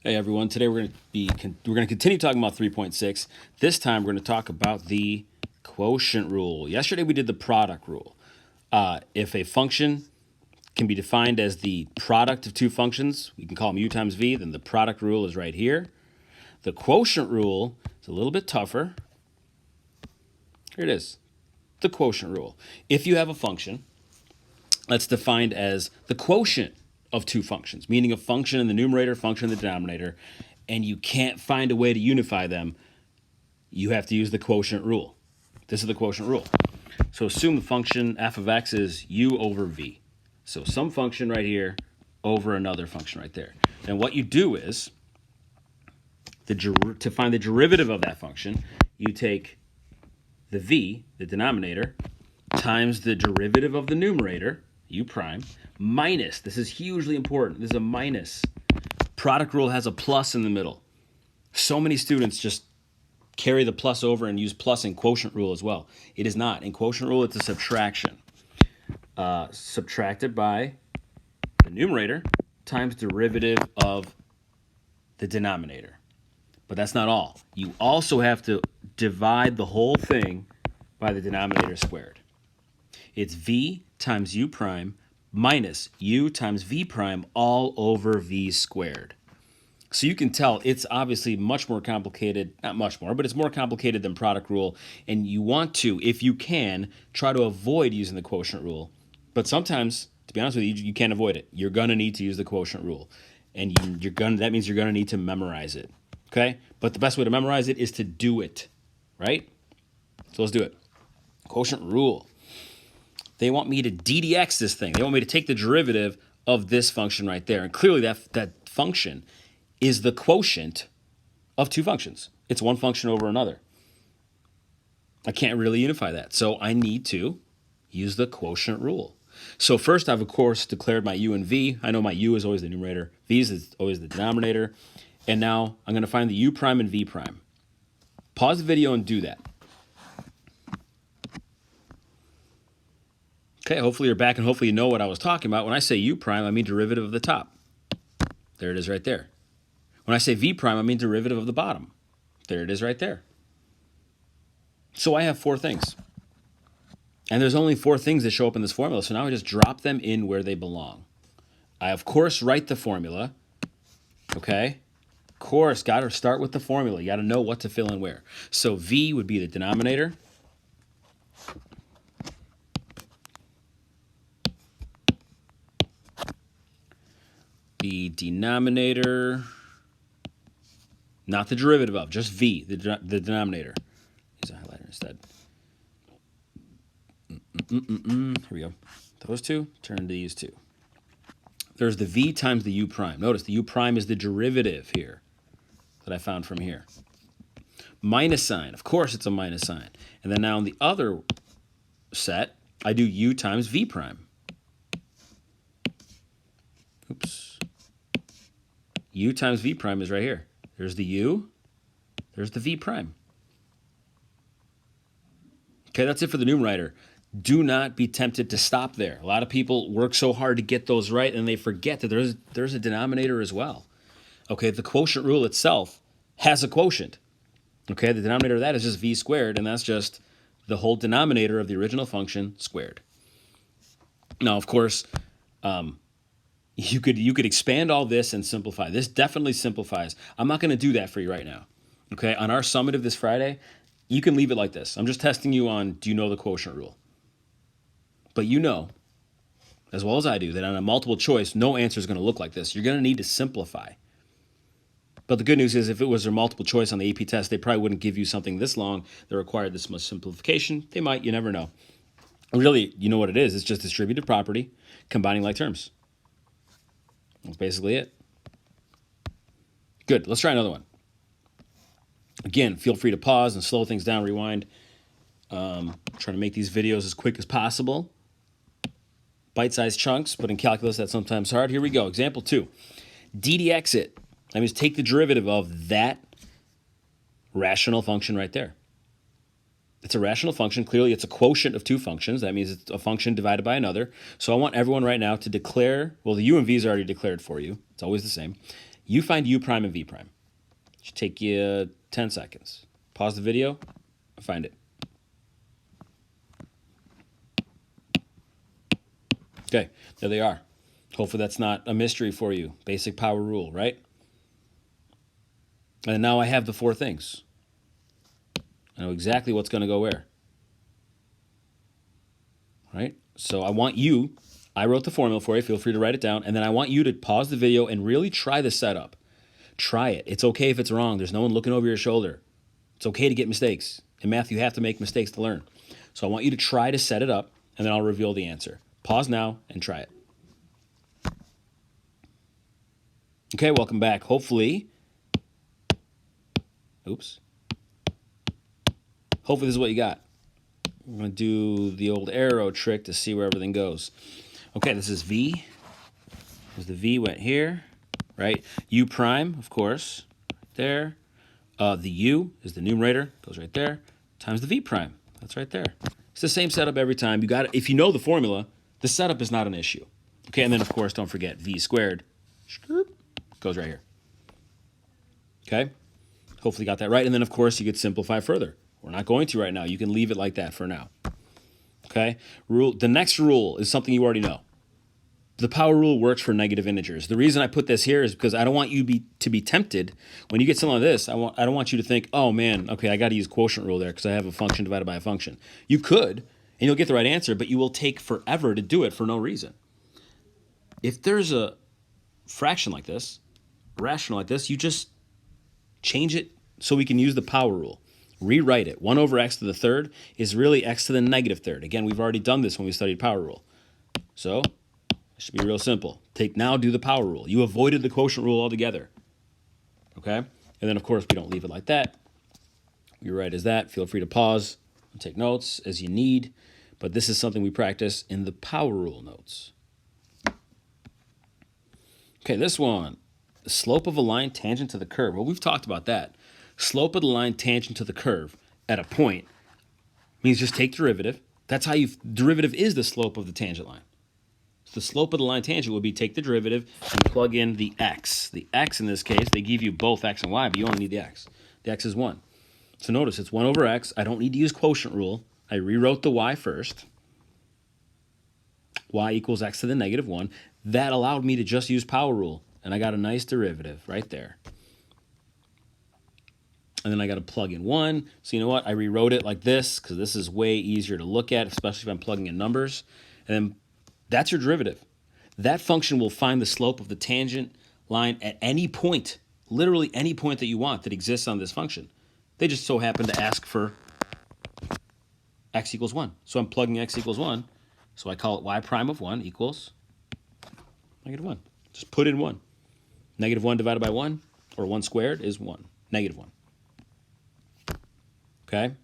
Hey everyone, today we're going to continue talking about 3.6. This time we're going to talk about the quotient rule. Yesterday we did the product rule. If a function can be defined as the product of two functions, we can call them u times v, then the product rule is right here. The quotient rule is a little bit tougher. Here it is, the quotient rule. If you have a function that's defined as the quotient of two functions, meaning a function in the numerator, function in the denominator, and you can't find a way to unify them, you have to use the quotient rule. This is the quotient rule. So assume the function f of x is u over v. So some function right here over another function right there. And what you do is, to find the derivative of that function, you take the v, the denominator, times the derivative of the numerator, u prime, minus, this is hugely important, this is a minus. Product rule has a plus in the middle. So many students just carry the plus over and use plus in quotient rule as well. It is not. In quotient rule, it's a subtraction. Subtracted by the numerator times derivative of the denominator. But that's not all. You also have to divide the whole thing by the denominator squared. It's v times u prime minus u times v prime all over v squared. So you can tell it's obviously much more complicated, not much more, but it's more complicated than product rule. And you want to, if you can, try to avoid using the quotient rule. But sometimes, to be honest with you, you can't avoid it. You're going to need to use the quotient rule. And that means you're going to need to memorize it. Okay? But the best way to memorize it is to do it. Right? So let's do it. Quotient rule. They want me to ddx this thing. They want me to take the derivative of this function right there. And clearly that function is the quotient of two functions. It's one function over another. I can't really unify that. So I need to use the quotient rule. So first I've, of course, declared my u and v. I know my u is always the numerator. V is always the denominator. And now I'm going to find the u prime and v prime. Pause the video and do that. Okay, hopefully you're back and hopefully you know what I was talking about. When I say u prime, I mean derivative of the top. There it is right there. When I say v prime, I mean derivative of the bottom. There it is right there. So I have four things. And there's only four things that show up in this formula, so now I just drop them in where they belong. I, of course, write the formula. Okay? Of course, got to start with the formula. You got to know what to fill in where. So v would be the denominator. The denominator, not the derivative of, just v, the denominator. Use a highlighter instead. Here we go. Those two, turn to these two. There's the v times the u prime. Notice the u prime is the derivative here that I found from here. Minus sign. Of course it's a minus sign. And then now in the other set, I do u times v prime. Oops. U times v prime is right here. There's the u, there's the v prime. Okay, that's it for the numerator. Do not be tempted to stop there. A lot of people work so hard to get those right and they forget that there's a denominator as well. Okay, the quotient rule itself has a quotient. Okay, the denominator of that is just v squared, and that's just the whole denominator of the original function squared. Now, of course, you could expand all this and simplify. This definitely simplifies. I'm not going to do that for you right now. Okay, on our summative this Friday, you can leave it like this. I'm just testing you on, do you know the quotient rule? But you know, as well as I do, that on a multiple choice, no answer is going to look like this. You're going to need to simplify. But the good news is if it was their multiple choice on the AP test, they probably wouldn't give you something this long that required this much simplification. They might, you never know. Really, you know what it is. It's just distributive property combining like terms. That's basically it. Good. Let's try another one. Again, feel free to pause and slow things down, rewind. Trying to make these videos as quick as possible. Bite-sized chunks, but in calculus that's sometimes hard. Here we go. Example 2. ddx it. That means take the derivative of that rational function right there. It's a rational function. Clearly, it's a quotient of two functions. That means it's a function divided by another. So I want everyone right now to declare, well, the u and v is already declared for you. It's always the same. You find u prime and v prime. Should take you 10 seconds. Pause the video, find it. Okay, there they are. Hopefully that's not a mystery for you. Basic power rule, right? And now I have the four things. I know exactly what's going to go where. Right? So I want you, I wrote the formula for you, feel free to write it down, and then I want you to pause the video and really try the setup. Try it. It's okay if it's wrong. There's no one looking over your shoulder. It's okay to get mistakes. In math, you have to make mistakes to learn. So I want you to try to set it up, and then I'll reveal the answer. Pause now and try it. Okay, welcome back. Hopefully this is what you got. I'm going to do the old arrow trick to see where everything goes. Okay, this is V. Because the V went here, right? U prime, of course, right there. The U is the numerator, goes right there, times the V prime. That's right there. It's the same setup every time. You got it. If you know the formula, the setup is not an issue. Okay, and then, of course, don't forget V squared goes right here. Okay? Hopefully you got that right. And then, of course, you could simplify further. We're not going to right now. You can leave it like that for now. Okay? The next rule is something you already know. The power rule works for negative integers. The reason I put this here is because I don't want you to be tempted. When you get something like this, I don't want you to think, oh, man, okay, I got to use quotient rule there because I have a function divided by a function. You could, and you'll get the right answer, but you will take forever to do it for no reason. If there's a fraction like this, rational like this, you just change it so we can use the power rule. Rewrite it. 1 over x to the third is really x to the negative third. Again, we've already done this when we studied power rule. So it should be real simple. Now do the power rule. You avoided the quotient rule altogether. Okay? And then, of course, we don't leave it like that. We write as that. Feel free to pause and take notes as you need. But this is something we practice in the power rule notes. Okay, this one. The slope of a line tangent to the curve. Well, we've talked about that. Slope of the line tangent to the curve at a point means just take derivative. That's how derivative is the slope of the tangent line. So the slope of the line tangent would be take the derivative and plug in the x. The x in this case, they give you both x and y, but you only need the x. The x is 1. So notice it's 1 over x. I don't need to use quotient rule. I rewrote the y first. Y equals x to the negative 1. That allowed me to just use power rule, and I got a nice derivative right there. And then I got to plug in 1. So you know what? I rewrote it like this because this is way easier to look at, especially if I'm plugging in numbers. And then that's your derivative. That function will find the slope of the tangent line at any point, literally any point that you want that exists on this function. They just so happen to ask for x equals 1. So I'm plugging x equals 1. So I call it y prime of 1 equals negative 1. Just put in 1. Negative 1 divided by 1, or 1 squared, is 1. Negative 1. Okay?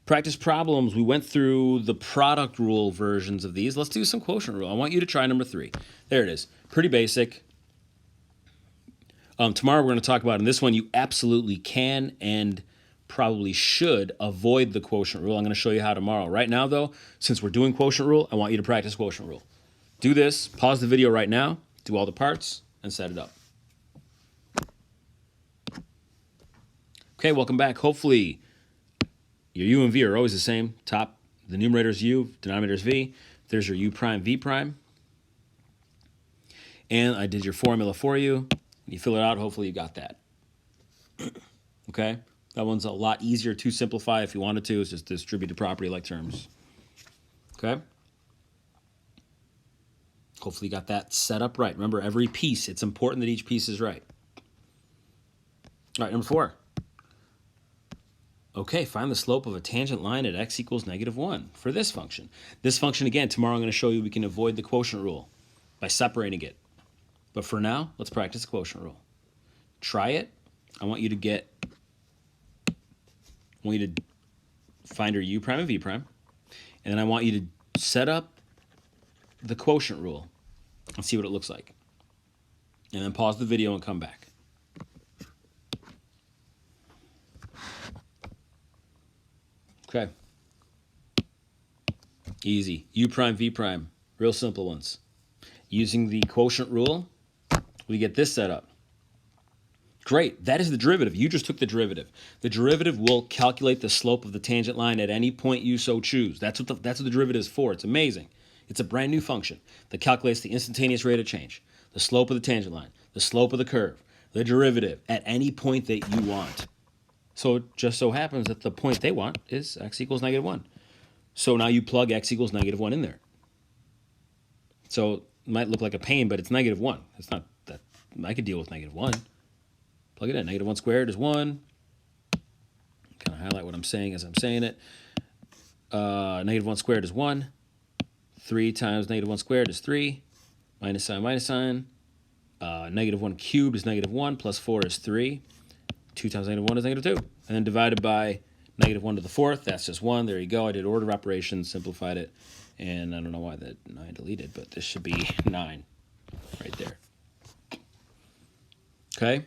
Practice problems. We went through the product rule versions of these. Let's do some quotient rule. I want you to try number 3. There it is. Pretty basic. Tomorrow we're going to talk about, in this one, you absolutely can and probably should avoid the quotient rule. I'm going to show you how tomorrow. Right now, though, since we're doing quotient rule, I want you to practice quotient rule. Do this. Pause the video right now. Do all the parts and set it up. Okay, welcome back. Hopefully, your u and v are always the same. Top, the numerator is u, denominator is v. There's your u prime, v prime. And I did your formula for you. You fill it out. Hopefully, you got that. Okay? That one's a lot easier to simplify if you wanted to. It's just distributed property-like terms. Okay? Hopefully, you got that set up right. Remember, every piece, it's important that each piece is right. All right, number 4. Okay, find the slope of a tangent line at x equals negative 1 for this function. This function, again, tomorrow I'm going to show you we can avoid the quotient rule by separating it. But for now, let's practice the quotient rule. Try it. I want you to find your u prime and v prime. And then I want you to set up the quotient rule and see what it looks like. And then pause the video and come back. Okay. Easy. U prime, v prime. Real simple ones. Using the quotient rule, We get this set up. Great. That is the derivative. You just took the derivative. The derivative will calculate the slope of the tangent line at any point you so choose. That's what the derivative is for. It's amazing. It's a brand new function that calculates the instantaneous rate of change, the slope of the tangent line, the slope of the curve, the derivative at any point that you want. So it just so happens that the point they want is x equals -1. So now you plug x equals -1 in there. So it might look like a pain, but it's -1. It's not that I could deal with -1. Plug it in. -1 squared is 1. Kind of highlight what I'm saying as I'm saying it. -1 squared is 1. 3 times -1 squared is 3. Minus sign, minus sign. -1 cubed is -1. Plus 4 is 3. 2 times -1 is -2. And then divided by -1 to the 4th. That's just 1. There you go. I did order operations, simplified it. And I don't know why that 9 deleted, but this should be 9 right there. Okay?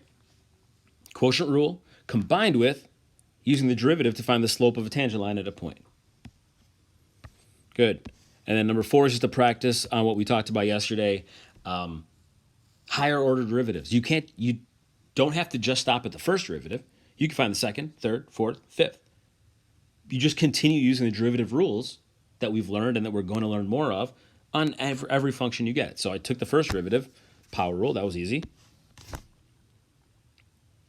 Quotient rule combined with using the derivative to find the slope of a tangent line at a point. Good. And then number 4 is just a practice on what we talked about yesterday. Higher order derivatives. You don't have to just stop at the first derivative. You can find the second, third, fourth, fifth. You just continue using the derivative rules that we've learned and that we're going to learn more of on every function you get. So I took the first derivative, power rule. That was easy.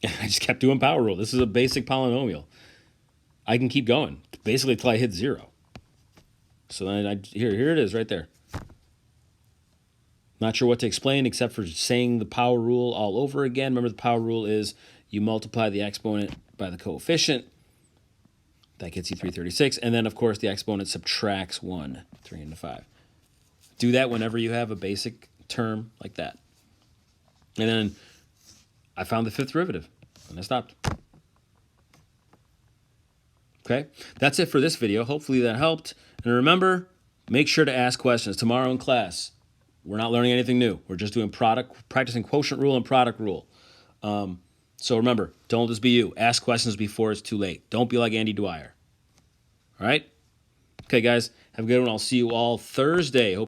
I just kept doing power rule. This is a basic polynomial. I can keep going basically until I hit 0. So then here it is right there. Not sure what to explain except for saying the power rule all over again. Remember, the power rule is you multiply the exponent by the coefficient. That gets you 336. And then, of course, the exponent subtracts 1, 3 into 5. Do that whenever you have a basic term like that. And then I found the 5th derivative, and I stopped. Okay, that's it for this video. Hopefully that helped. And remember, make sure to ask questions. Tomorrow in class, we're not learning anything new. We're just doing practicing quotient rule and product rule. So remember, don't just be you. Ask questions before it's too late. Don't be like Andy Dwyer. All right? Okay, guys, have a good one. I'll see you all Thursday.